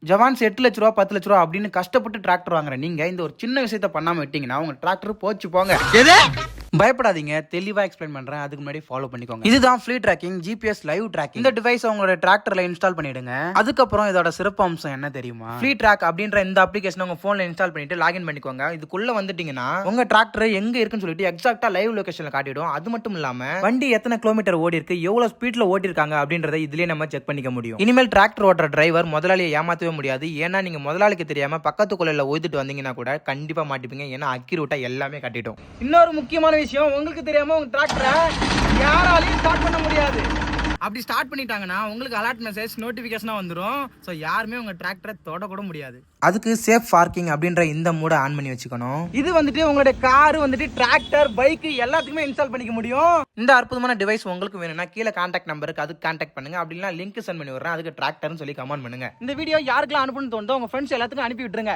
ஜவான்ஸ் 8 லட்ச ரூபா 10 லட்ச ரூபா அப்படின்னு கஷ்டப்பட்டு டிராக்டர் வாங்குற நீங்க இந்த ஒரு சின்ன விஷயத்த பண்ணாம விட்டீங்கன்னா உங்க டிராக்டர் போச்சு போங்க. பயப்படாதீங்க, தெளிவா எக்ஸ்பிளைன் பண்றேன். அதுக்கு முன்னாடி ஃபாலோ பண்ணிக்கோங்க. இதுதான் flea tracking GPS live tracking. இந்த டிவைஸ் உங்களோட டிராக்டர்ல இன்ஸ்டால் பண்ணிடுங்க. அதுக்கப்புறம் இதோட சிறப்பு அம்சம் என்ன தெரியுமா? ஃப்ளீ ட்ராக் அப்படின்ற இந்த அப்ளிகேஷன் உங்க போன்ல இன்ஸ்டால் பண்ணிட்டு லாகின் பண்ணிக்கோங்க. இதுக்குள்ள வந்துட்டீங்கன்னா உங்க டிராக்டர் எங்க இருக்குன்னு சொல்லிட்டு எக்ஸாக்ட்டா லைவ் லொகேஷன்ல காட்டிடும். அது மட்டும் இல்லாம வண்டி எத்தனை கிலோமீட்டர் ஓடி இருக்கு, எவ்வளவு ஸ்பீட்ல ஓட்டி இருக்காங்க அப்படின்றத இதுலயே நம்ம செக் பண்ணிக்க முடியும். இனிமேல் டிராக்டர் ஓட்டுற டிரைவர் முதலாளியை ஏமாத்தவே முடியாது. ஏன்னா நீங்க முதலாளிக்கு தெரியாம பக்கத்து கொள்ளையில ஓய்துட்டு வந்தீங்கன்னா கூட கண்டிப்பா மாட்டிப்பீங்க. ஏன்னா அக்யூரேட்டா எல்லாமே காட்டிட்டோம். இன்னொரு முக்கியமான விஷயம், உங்களுக்கு தெரியாம உங்க டிராக்டரை யாராலையும் ஸ்டார்ட் பண்ண முடியாது. அப்படி ஸ்டார்ட் பண்ணிட்டாங்கன்னா உங்களுக்கு அலர்ட் மெசேஜ் நோட்டிபிகேஷனா வந்துடும். ஸோ யாருமே உங்க டிராக்டரை தொட கூட முடியாது. அதுக்கு சேஃப் பார்க்கிங் அப்படின்ற இந்த மூட ஆன் பண்ணி வச்சுக்கணும். இது வந்துட்டு உங்களுடைய கார் வந்துட்டு டிராக்டர் பைக் எல்லாத்துக்குமே இன்ஸ்டால் பண்ணிக்க முடியும். இந்த அற்புதமான டிவைஸ் உங்களுக்கு வேணும்னா கீழே கான்டாக்ட் நம்பருக்கு அதுக்கு கான்டாக்ட் பண்ணுங்க. அப்படின்னா லிங்க் சென்ட் பண்ணி விடுறேன். அதுக்கு டிராக்டர்னு சொல்லி கமெண்ட் பண்ணுங்க. இந்த வீடியோ யாருக்கெல்லாம் அனுப்பணும்னு தோணுதோ உங்க ஃப்ரெண்ட்ஸ் எல்லாத்துக்கும் அனுப்பி விட்டுருங்க.